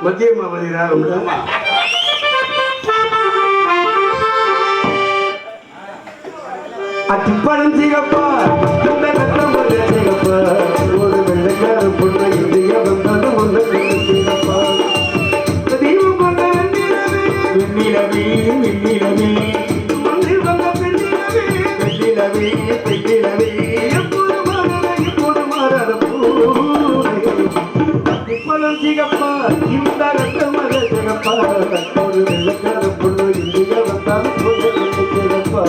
மத்திய மாவதி ராகம்ல அத்திப்பழம் சிகப்பா இந்த கட்டம் சிகப்பா ஒரு வெள்ளைக்கார பொண்ணு இந்திய வந்தது ஒன்று சிகப்பா தீபம் கொண்ட வெண்ணிலவே வெண்ணிலவே மண்ணில் வந்த பெண்ணிலவே வெண்ணிலவே பெண்ணிலவே எப்போது மாறாத அத்திப்பழம் சிகப்பா இந்த கட்டம் சிகப்பா ஒரு வெள்ளைக்கார பொண்ணு இந்திய வந்தாலும் ஒன்று சிகப்பா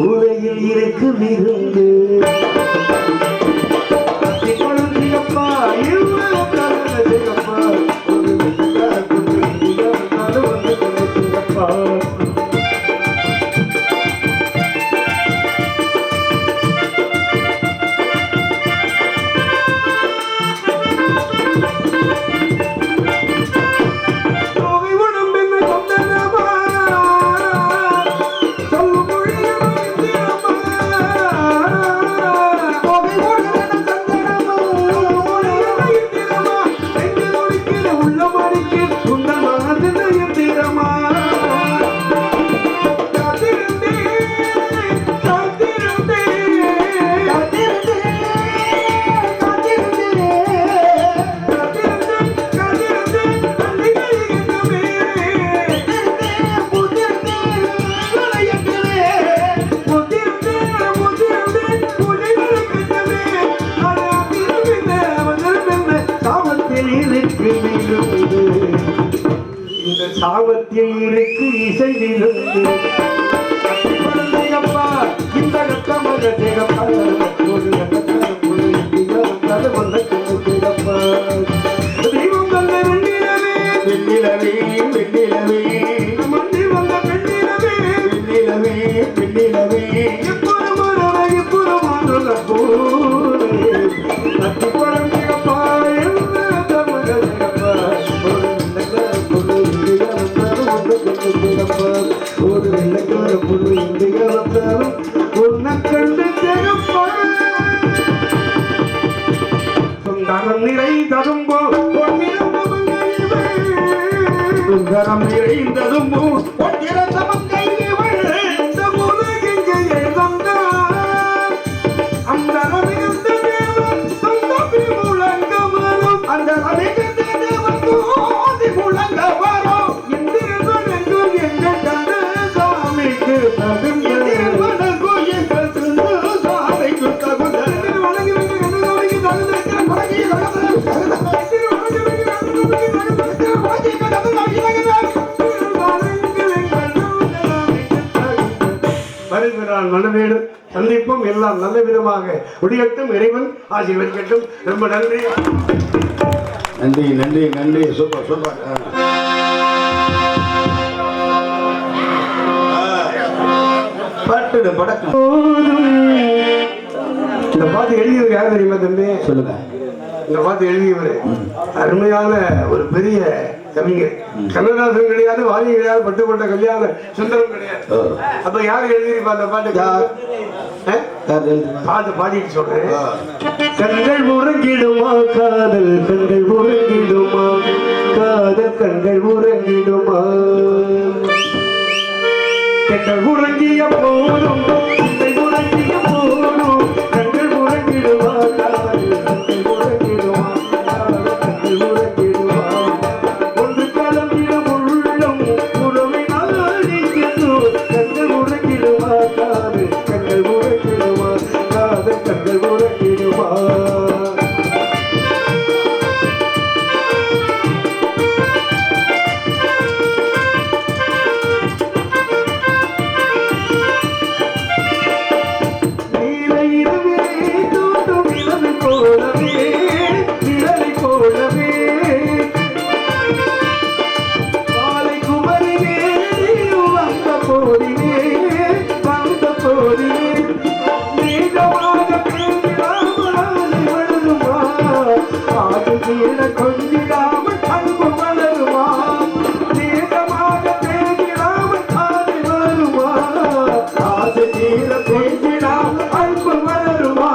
உலகில் இருக்கு விருந்து சிகப்பா சிகப்பா சிகப்பா இந்த சாமத்தில் இருக்கு இசை விருந்து சிகப்பா இந்த கட்டமாக சிகப்பா ஒரு சிகப்பா தெய்வம் வந்த வெண்ணிலவே வெண்ணிலவே வெண்ணிலவே மண்ணில் வந்த பெண்ணிலவே வெண்ணிலவே வெண்ணிலவே எப்போது மாறும் அத்திப்பழம் சிகப்பா ஒரு வெள்ளைக்கார பொண்ணு இந்தியா வந்தாலும் உன்னை கண்டு சுந்தரம் நிறைந்ததும்போ சுந்தரம் நிறைந்ததும்போ அந்த மனவேடு சந்திப்பும் எல்லாம் நல்ல விதமாக முடியட்டும். இறைவன் ஆசீர்வதிக்கட்டும். ரொம்ப நன்றி நன்றி நன்றி நன்றி. Super super. பாட்டு படக்கம். இந்த பாட்டு எழுதியவர் யார் தெரியுமா தம்பி? சொல்லுங்க. இந்த பாட்டு எழுதியவர் அருமையான ஒரு பெரிய கவிஞர். கண்ணதாசன் கிடையாது, வாலி கிடையாது, பட்டுக்கோட்டை கல்யாண சுந்தரம் கிடையாது. அப்ப யாரு எழுதியிருப்பா அந்த பாட்டு? பாட்டு பாடிட்டு சொல்றேன். கண்கள் உறங்கிடுமா காதல், கண்கள் உறங்கிடுமா காதல், கண்கள் உறங்கிடுமா, கண்கள் உறங்கிய போதும் உறங்கிய போதும் கண்கள் உறங்கிடுமா காதல், கண்கள் உறங்கிடுமா கண்கள் உறங்கிடுமா, ஒன்று கலந்திடும் உள்ளம் உறவினால் நீக்கோ, கண்கள் உறங்கிடுமா காதல், கண்கள் உறங்கிடுமா காதல். தீர கொஞ்சிடாமல் அன்பு வளருமா தீரமாக பேசிடாமல் ஆசை வளருமா ஆசை தீர பேசிடாமல் அன்பு வளருமா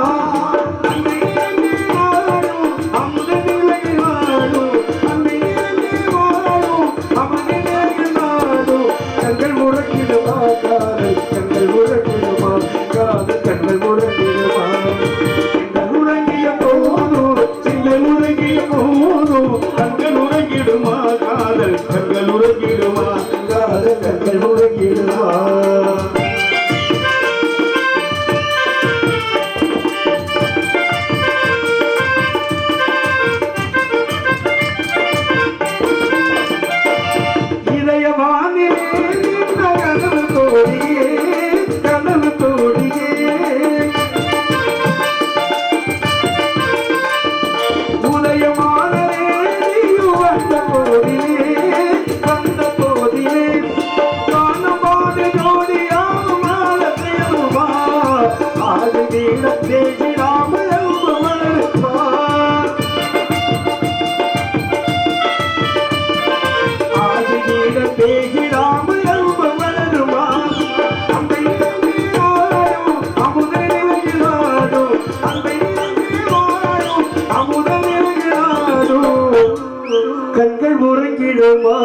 கண்கள் உறங்கிடுமா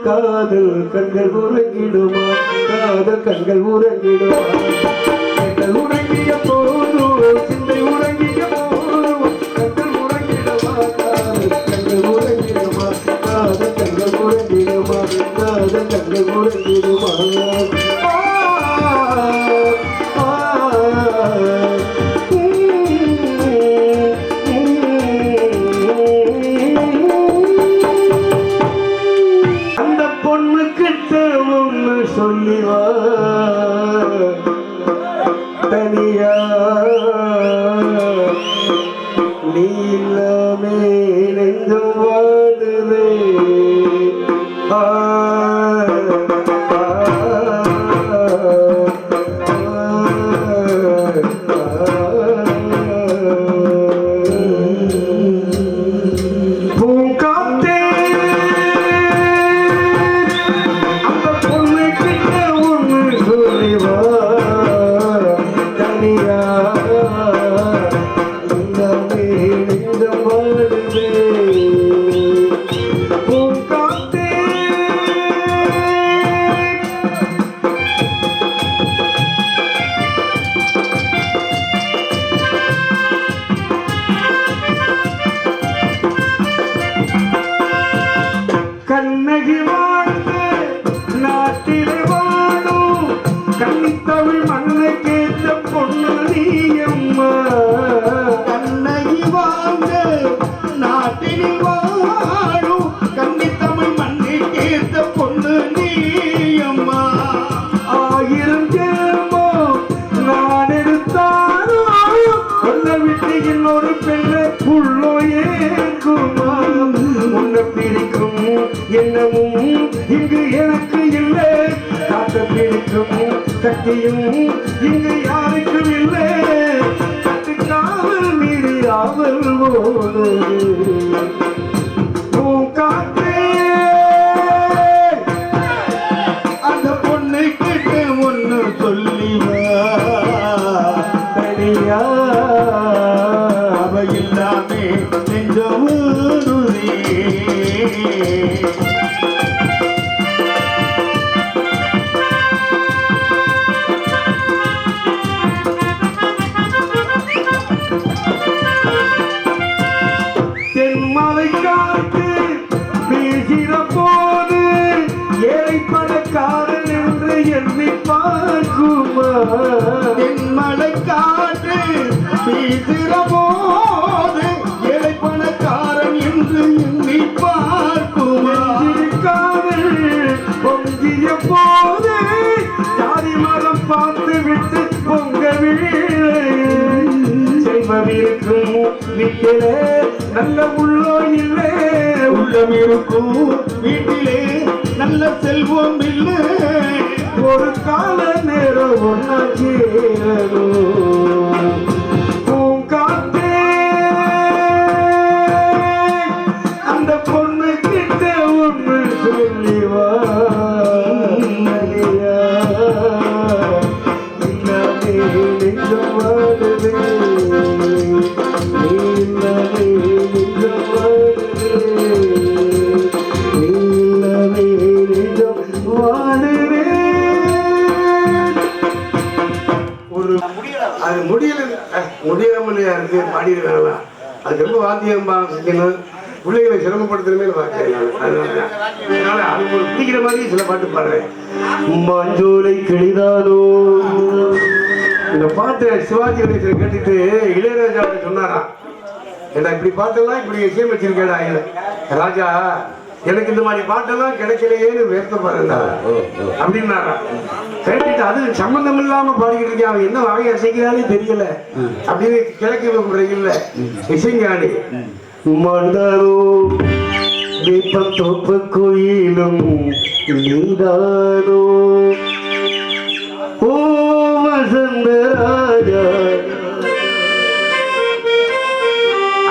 காதல் கண்கள் உறங்கிடுமா காதல் கண்கள் உறங்கிடுமா கண்கள் உறங்கிய போதும் சிந்தை உறங்கிய போதும் கண்கள் உறங்கிடுமா காதல் கண்கள் உறங்கிடுமா காதல் கண்கள் உறங்கிடுமா காதல் கண்கள் உறங்கிடுமா சொல்லிவா தனியா நீ இல்லாமே நெஞ்சம் வாடுதே கண்ணகி வாழ்ந்து நாட்டிலே வாழும் கன்னித்தமிழ் மண்ணை கேட்ட பொண்ணு நீயம்மா கண்ணகி வாழ்ந்து நாட்டிலே வாழும் கன்னித்தமிழ் மண்ணை கேட்ட பொண்ணு நீயம்மா ஆயிரம் ஜென்மோ நான் எடுத்தாலும் கொல்ல விட்டு இன்னொரு பெண்ணை உள்ளோ ஏற்குமா உன்னை பிடிக்கும் என்னமும் இங்கு எனக்கு இல்லை காத்த பிடிக்கும் சக்தியும் இங்கு யாருக்கும் இல்லை கட்டுக்காவல் மீறி ஆவல் போது காற்றே அந்த பொண்ணு கிட்ட ஒண்ணு சொல்லிவா தனியா அவ இல்லாமே நெஞ்சம் தென்மலை காத்து வீசிற போது ஏழை பணக்காரன் என்று எண்ணி பார்க்குமா தென்மலை காத்து வீசிற போது ஏழை பணக்காரன் என்று எண்ணி பார்க்குமா பொங்கிய போது ஜாதி மதம் பார்த்து விட்டு பொங்க செல்வம் இருக்கும் வீட்டிலே நல்ல உள்ளோ இல்லை உள்ளம் இருக்கும் வீட்டிலே நல்ல செல்வம் இல்லை ஒரு கால நேரம் ஒன்னா சேரணும் பூங்காத்தே ஒரு அது முடியாமலையா இருக்கு பாடிடுறாங்களா அது ரொம்ப வாத்தியம் செஞ்சணும் பிள்ளைகளை சிரமப்படுத்துறமே அதனால அது பிடிக்கிற மாதிரி சில பாட்டு பாடுறேன். மாஞ்சோலை கிளிதானோ இந்த பாட்டை சிவாஜி கணேசன் கேட்டுட்டு இளையராஜா சொன்னாராம், ஏன்னா இப்படி பாட்டெல்லாம் இப்படி இசையமைச்சிருக்கேடா ராஜா, எனக்கு இந்த மாதிரி பாட்டெல்லாம் கிடைக்கலையேன்னு வருத்தப்படுறா அப்படின்னாரா. கேட்டுட்டு அது சம்பந்தம் இல்லாம பாடிக்கிட்டு இருக்கேன், அவன் என்ன வாங்கி அசைக்கிறானே தெரியல அப்படின்னு கிழக்கு முறையில் இசைஞானி மண்டலோ தீபத்தோப்பு கோயிலும் நீதானோ ஓ வசந்த ராஜா.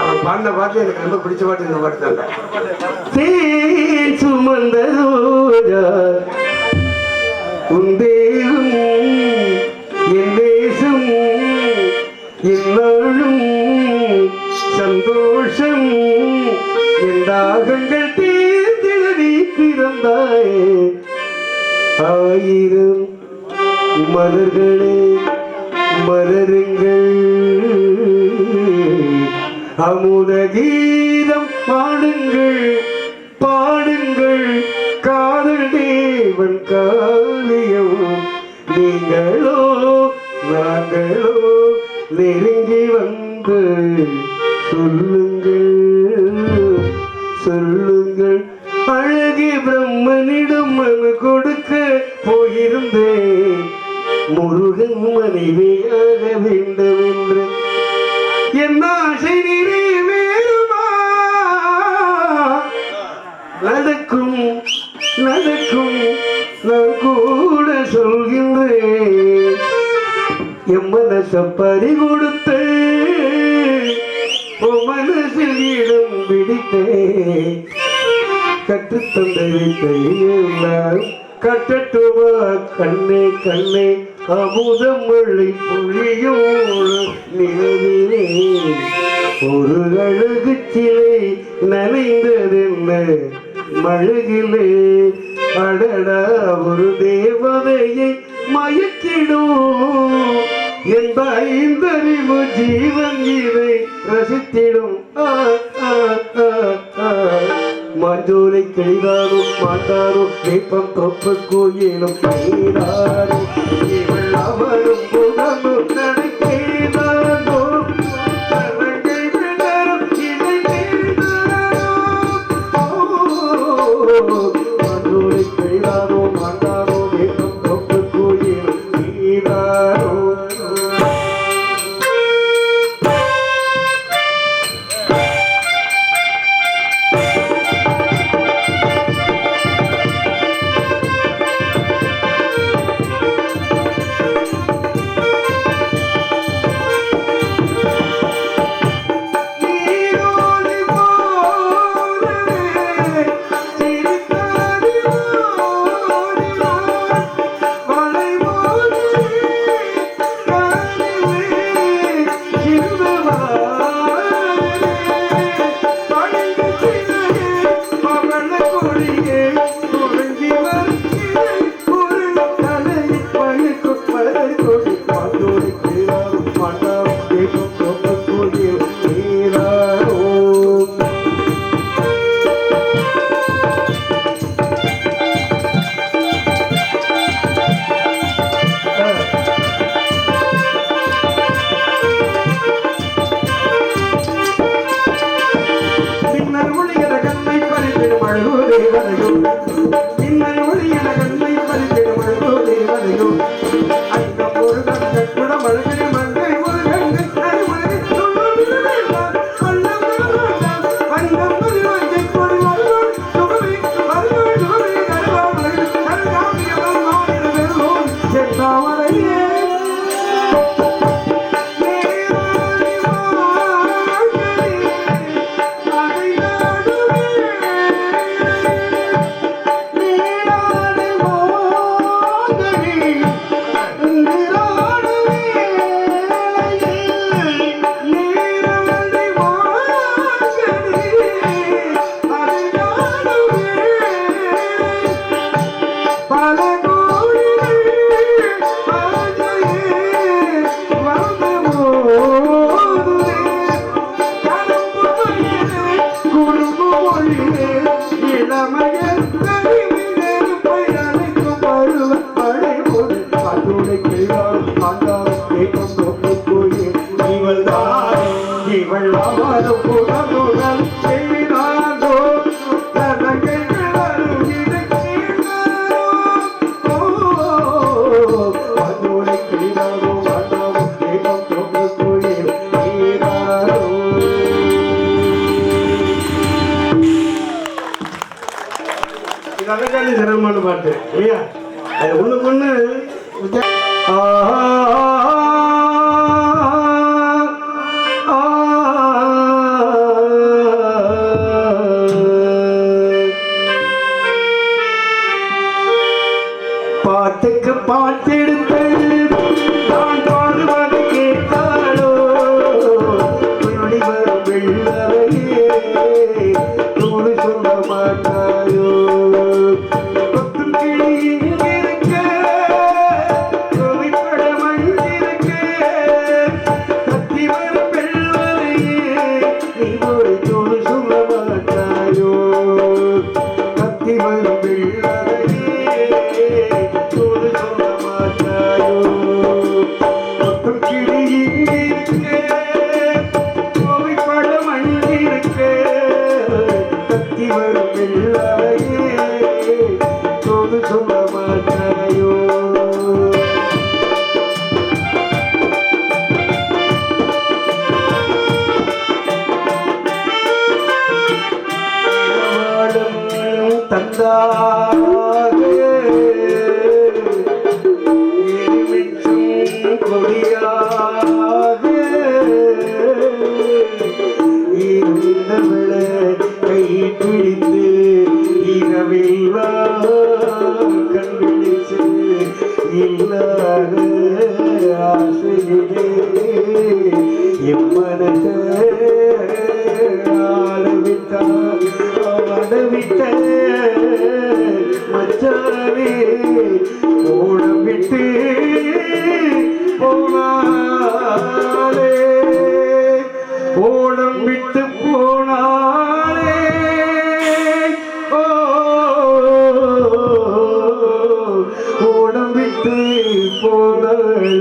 அவன் பாடின பாட்டு எனக்கு ரொம்ப பிடிச்ச பாட்டு இந்த பாட்டு தான். தேன் சுமந்த ரோஜா உன் தேகம் என் தேசம் என்னாலும் சந்தோஷம் எந்தாகங்கள் தீர்ந்திடி பிறந்தாயே ஆயிரம் மலர்களே மலருங்கள் அமுத கீதம் பாடுங்கள் பாடுங்கள் காதல் தேவன் காவியம் நீங்களோ நாங்களோ நெருங்கி வந்து சொல்லுங்கள் சொல்லுங்கள். அழகி பிரம்மனிடம் மனு கொடுக்க போயிருந்தேன், முருகன் மனைவியாக வேண்டும் என்று என் ஆசை நிறைவேறுமா? நடக்கும் நடக்கும் நான் கூட சொல்கின்றேன், என் மனச பறி கொடுத்து மனசில் இடம் பிடித்தேன், கற்றுத்தந்தை எல்லாம் கட்டட்டுமா கண்ணே கண்ணே அமுதம் மழை பொழியும் நிலவிலே ஒரு அழகு சிலை நனைந்ததென்ன மழகிலே அடடா ஒரு தேவதையை மயக்கிடும் எந்த ஐந்தறிவு ஜீவன் இதை ரசித்திடும். மாஞ்சோலை கிளிதாரும் மாட்டாரும் தீபம் தொப்பு கோயிலும் நீராரும் இவள் அவரும் புகமும் நடக்கிறாரோ கரங்கை விடரும் இதை மாஞ்சோலை கிளிதாரோ மாட்டாரோ தீபம் தொப்பு கோயிலும் நீராரோ. பல கோடிகள் ஆசையே வந்து மோதுதே கரும்பு மொழியே குறும்பு மொழியே இளமையர் நெருப்பை அழைக்கும் பருவ மழை போது அதுரை கிழார் ஆண்டாரே கொண்டு போயே இவள்தான் இவள் அவரும் புறமுடன் செய்தாரோ தனக்கை அருகினை கேட்டாரோ அதுரை கிழாரோ ஆண்டாரே கொண்டு போயே நீராரோ. இது அதற்கான சிரமமான பாட்டு இல்லையா? அது ஒண்ணுக்கு ஒண்ணு பாட்டுக்கு பாட்டெடுத்து நான் பாடுவது கேட்டாலோ உன்னடி வரும் வெள்ளரையே தூது சொல்ல மாட்டாயோ கொத்தும் கிளி இங்கிருக்க கோவிப்பட மண்ணிருக்க கத்தி வரும் வெள்ளரையே நீ ஒரு தூது சொல்ல மாட்டாயோ கத்தி வரும் வெள்ளரையே தூது சொல்ல மாட்டாயோ கொத்தும் கிளி இங்கிருக்க கோவிப்பட மண்ணிருக்க கத்தி வரும் வெள்ளரையே தூது சொல்ல மாட்டாயோ. தந்தாக எரிமிச்சும் கொடியாக இருந்தவள கை பிடித்து இரவெல்லாம் கண்பிடிச்சு இல்லாத ஆசையிலே எம்மனத ஆடவிட்டார் ஆடவிட்ட மச்சானே ஓடம் விட்டு போனாலே ஓடம் விட்டு போனாலே ஓடம் விட்டு போனாலே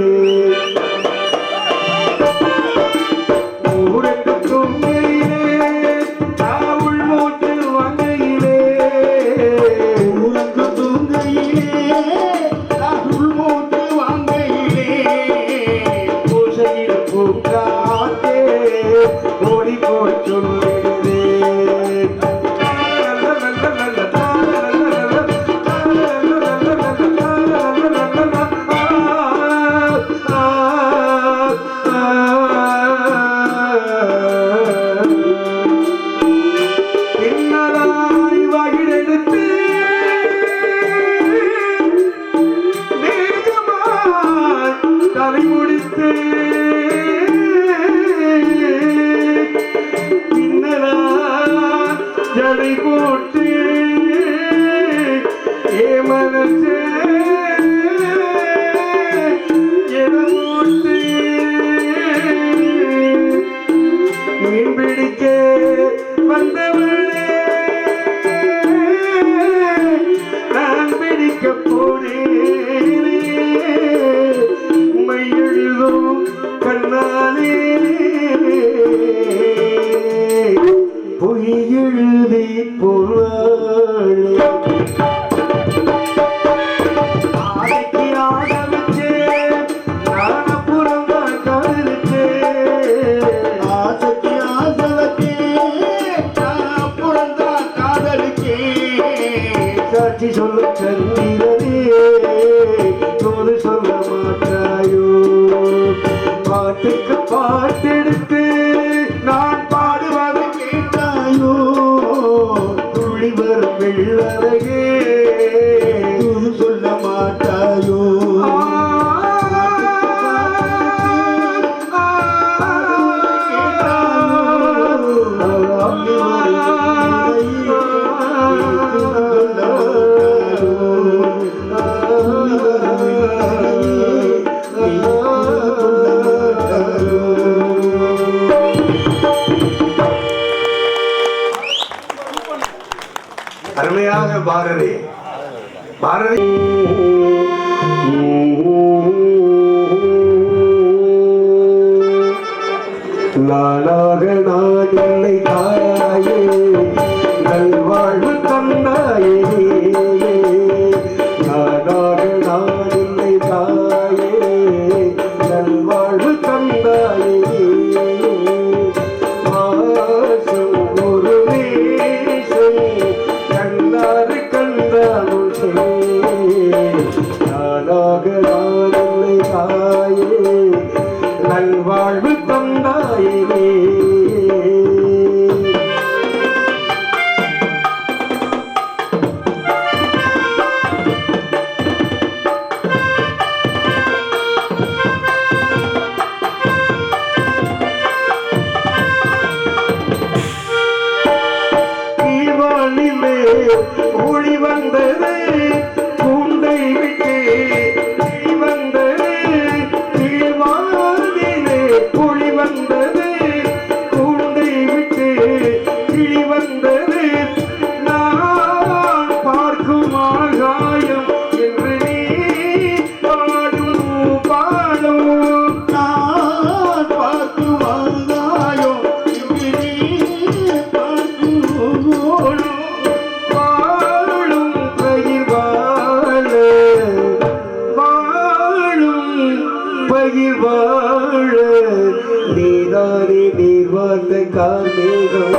ஊரட்டு தொங்கையிலே தாவுள் மூட்டு வாங்கையிலே ஊரட்டு தொங்கையிலே தாவுள் மூட்டு வாங்கையிலே பூசையில் பூங்காத்தே ஓடி போய் சொல்லுகிறே என்னதாய் வகிடெடுத்து மேகமாய் தலை முடித்து இன்னலா ஜடை போட்டு ஏமனசே எடமோட்டு மீன் பிடிக்க வந்தவளே நான் பிடிக்க போனேனே மையெழுதும் கண்ணாலே பொய் எழுதி போனாளே நானாக நான் இல்லை தாயே நல்வாழ்வு தந்தாயே நானாக நான் இல்லை தாயே நல்வாழ்வு தந்தாயே மாசம் ஒரு நேசம் கண்டாறு கண்டாலும் நானாக நான் இல்லை தாயே நல்வாழ்வு தந்தாயே ஒளி வந்தது கூண்டை விட்டு கிளி வந்தது கிளிவானிலே ஒளி வந்தது கூண்டை விட்டு கிளி வந்தது நான் பார்க்கும் ஆகாயம் என்று நீ பாடும் பாடும் நான் பார்க்கும் ஆகாயம் என்று நீ பார்க்கும் வாழ நீதானே நீர் வாழ்ந்த கார்மேகம்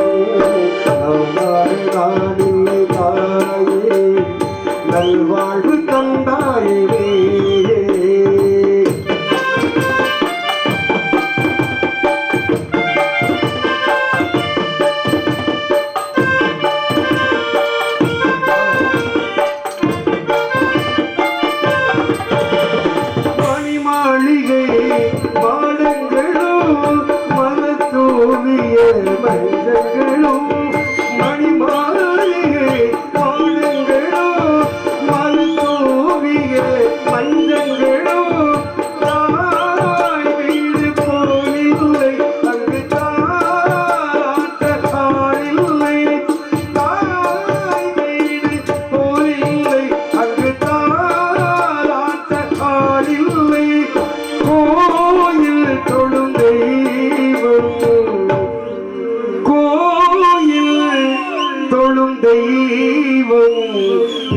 நான் இல்லை தாயே நல்வாழ்வு தந்தாயே மஞ்சங்களும் மணிமாளிகை பாடங்களும் மருத்துவிய மஞ்சங்களும் தாய் வீடு போலில்லை அங்கு தாராட்ட ஆளில்லை தாய் வீடு போலில்லை அங்கு தாராட்ட ஆளில்லை கோயில் தொழும் தெய்வம் தொழும் தெய்வம்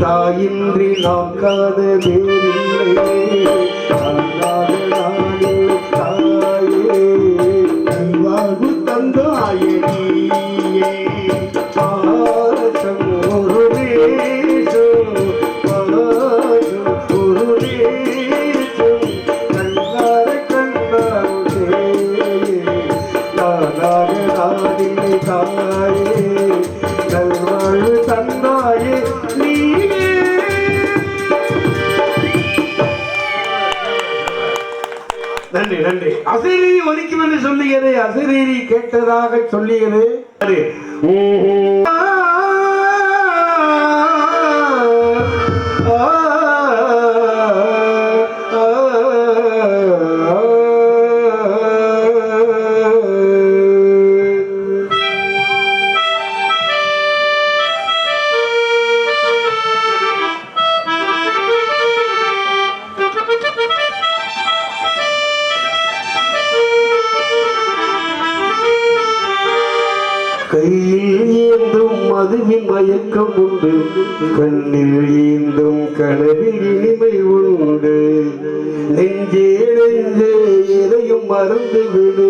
தாயின்றி நாம் காண வேறில்லை தாயே வாழ்வு தந்தாயே நீயே பாசம் ஒரு தேசம் பாசம் ஒரு தேசம் கண்டார கண்டாரே நானாக நாடில்லை தாயே நல்வாழ்வு தந்தாயே நீயே. நன்றி நன்றி. அசரீரி ஒலிக்கும் என்று சொல்லுகிறது, அசரீரி கேட்டதாக சொல்லியது. கையில் ஏந்தும் மதுவின் மயக்கம் உண்டு, கண்ணில் ஏந்தும் கனவில் இனிமை உண்டு. நெஞ்சே நெஞ்சே எதையும் மறந்து விடு,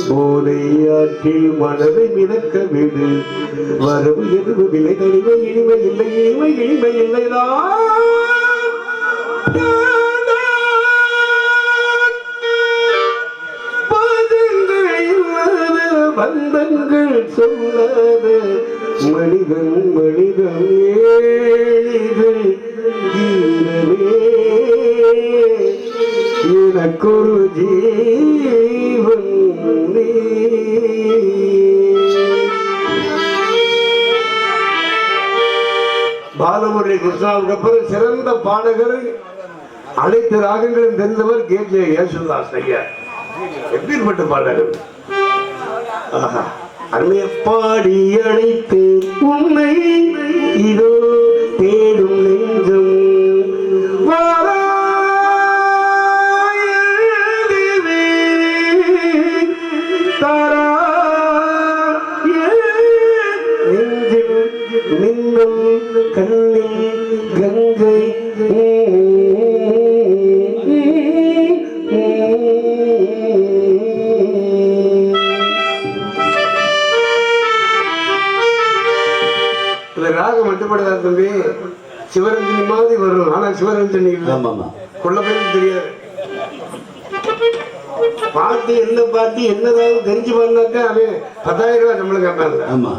போதை ஆற்றில் மனதை மிதக்க விடு. வரவு எதுவு விலை தனிமை இனிமை இல்லை, இனிமை இனிமை இல்லைதான். பந்தங்கள் சொல்லாத மனிதன் மனிதன் ஏழிகள் எனக்கொரு ஜீவன் நீ. பாலமுரளி கிருஷ்ணாவுக்கு அப்புறம் சிறந்த பாடகர், அனைத்து ராகங்களும் தெரிந்தவர் கே.ஜே. யேசுதாஸ் ஐயா. எப்பேற்பட்ட பாடகர்! அருமைய பாடி அழைத்து உன்னை இதோ தேடும் நெஞ்சம் சிவரஞ்சனி மாதிரி வரும். ஆனா சிவரஞ்சனி இல்லை. கொள்ள பேருக்கு தெரியாது. பாட்டு என்ன பாட்டு என்னதாவது தெரிஞ்சு பண்ணாக்கா அவன் 10,000 ரூபாய் சம்பளம் கேட்பாங்க. ஆமா.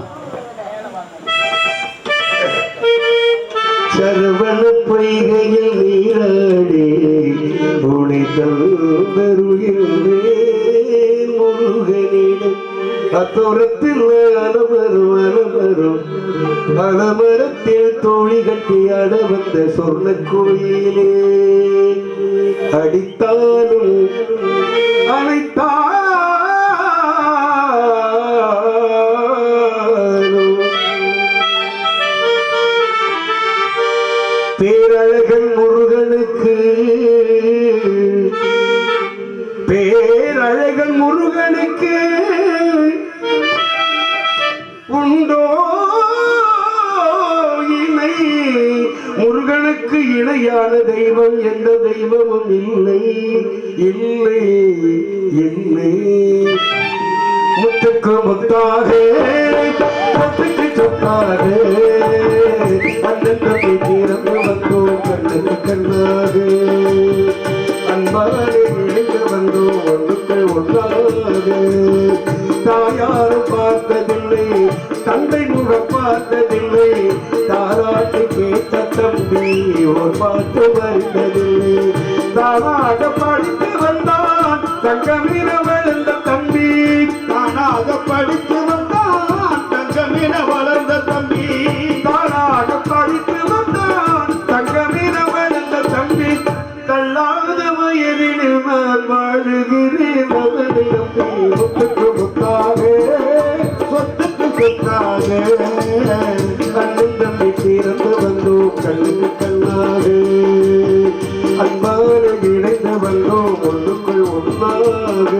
சரவண பொய்கையில் நீராடி உனை தந்தருகின்றேன் முருகனிடம் அத்தோரத்தில் அலமரும் அலமரத்தில் தோழி கட்டி அட வந்த சொர்ண கோயிலே அடித்தாலும் அழைத்தாலும் பேரழகன் முருகனுக்கு பேரழகன் முருகனுக்கு உண்டோ இணை? முருகனுக்கு இணையான தெய்வம் எந்த தெய்வமும் இல்லை இல்லை இல்லை. முத்துக்கு முத்தாக சொத்துக்கு சொத்தாக அண்ணன் தம்பி தீரந்து வந்தோம் கண்ணுக்கு கண்ணாக அன்பாலே இணைந்து வந்தோம் ஒன்றுக்கு ஒன்றாக. தாயாரும் பார்த்ததில்லை தந்தை முகம் பார்த்ததில்லை தாராட்டு கேட்ட தம்பி ஒரு பாட்டு வருந்ததில்லை. தானாக படித்து வந்தான் தங்கமின வளர்ந்த தம்பி தானாக படித்து வந்தான் தங்கமின வளர்ந்த தம்பி தானாக படித்து வந்தான் தங்கமின வளர்ந்த தம்பி. தள்ளாத வயதில் நான் வாழுகிறேன் முத்துக்கு முத்தாக சொத்துக்கு சொத்தாக அண்ணன் தம்பி தீர்ந்து வந்தோம் கண்ணுக்கு கண்ணாக அன்பான இணைந்து வந்தோம் ஒன்றுக்குள் ஒன்றாக.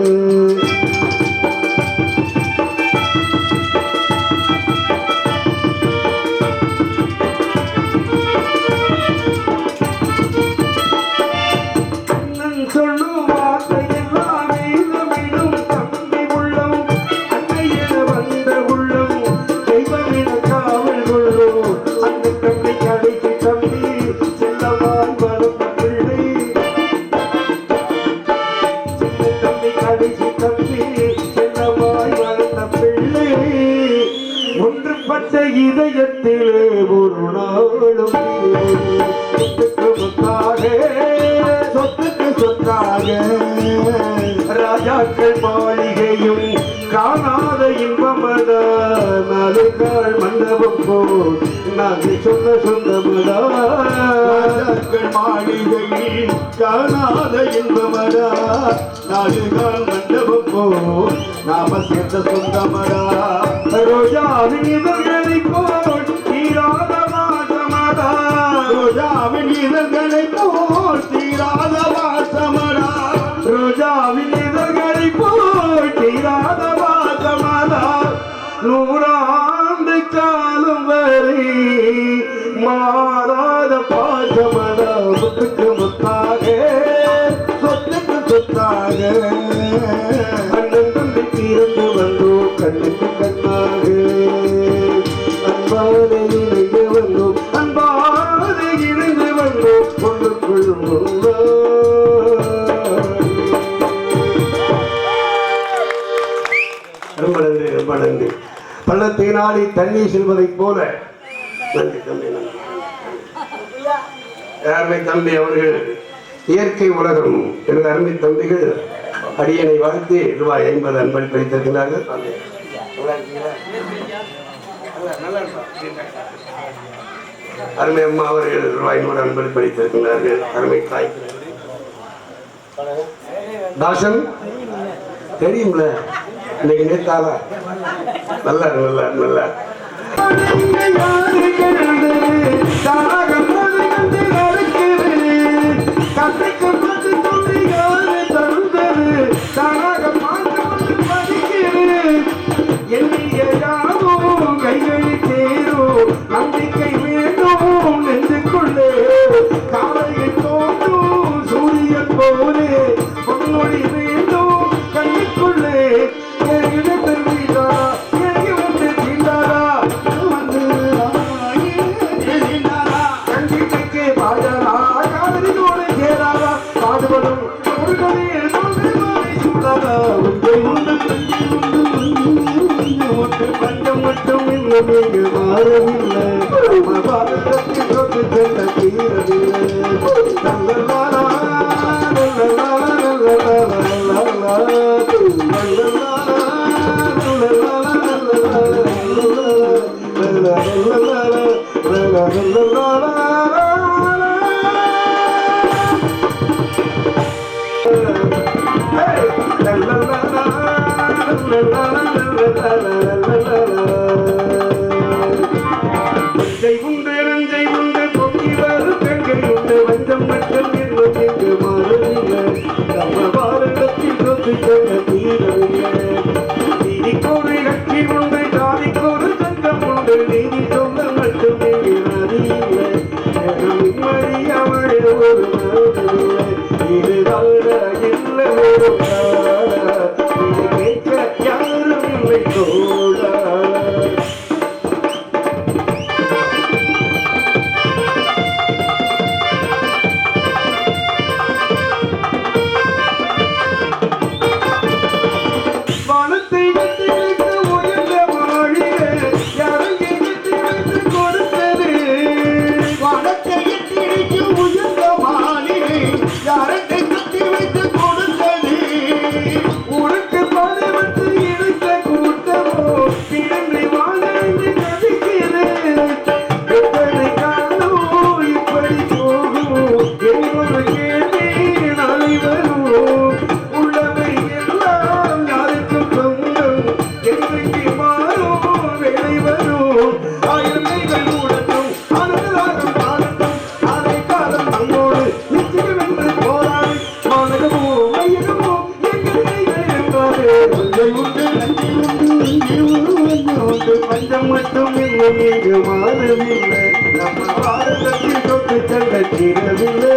ஒன்றுபட்ட இதயத்திலே ஒரு நாளும் சொத்துக்கு சொத்தாக ராஜாக்கள் மாளிகையும் காணாத இன்பமதா நாலு கால் மண்டபம் போல் நாங்கள் சொன்ன சொந்தமதா. ராஜாக்கள் மாளிகையில் காணாத இன்பமதா நாலு கால் மண்டபம் போல் நாம சேர்ந்த சொந்தமடா. ரோஜாவின் இதழ்களை போல் தீராத வாசமடா ரோஜாவின் இதழ்களை போல் தீராத வாசமடா ரோஜாவின் இதழ்களை போல் தீராத வாசமடா. 100 ஆண்டு காலம் வரை மாறாத பாசமடா முத்துக்கு முத்தாக சொத்துக்கு சொத்தாக அண்ணன் தம்பி தீர்ந்து வந்தோம் கண்ணுக்கு கண்ணாக அன்பாலே இணைந்து வந்தோம் அன்பாலே இணைந்து வந்தோம் ஒன்றுக்குள் ரொம்ப நன்றி ரொம்ப நன்றி. பள்ளத்தினாலே தண்ணீர் செல்வதைப் போல நன்றி தம்பி நன்றி. அருமை தம்பி அவர்கள் இயற்கை உலகம் எனது அருமை தம்பிகள் அடியனை வாழ்த்து ரூபாய் 50 அன்பளிப்பு பறித்திருக்கிறார்கள். அருமை அம்மா அவர்கள் ரூபாய் 100 அன்பளிப்பு பறித்திருக்கிறார்கள். அருமை தாய் தாசன் தெரியும்ல இன்னைக்கு நேத்தாலா நல்லா நல்லா நல்லா கைகளில் சேரும் நம்பிக்கை வேண்டும் நெஞ்சுக்குள்ளே காலையில் தோன்றும் சூரியன் போலே பொன்னொழி வேண்டும் கண்ணுக்குள்ளே வஞ்சம் மட்டும் இங்கு மாறவில்லை நம்ம பாரதத்தில் நீதிக்கோடு கட்சி உண்டு ஜாதிக்கோடு சங்கம் உண்டு நீதி சொல்ல மட்டும் அறியில்லை நிம்மதி அவளே ஒரு இதுதான் இல்லை ஒரு இது கேட்க யாரும் இல்லை தோழா பஞ்சம் மட்டும் இங்கு மாறவில்லை நம்ம பாரதத்தில் தொட்டு செல்ல தீரவில்லை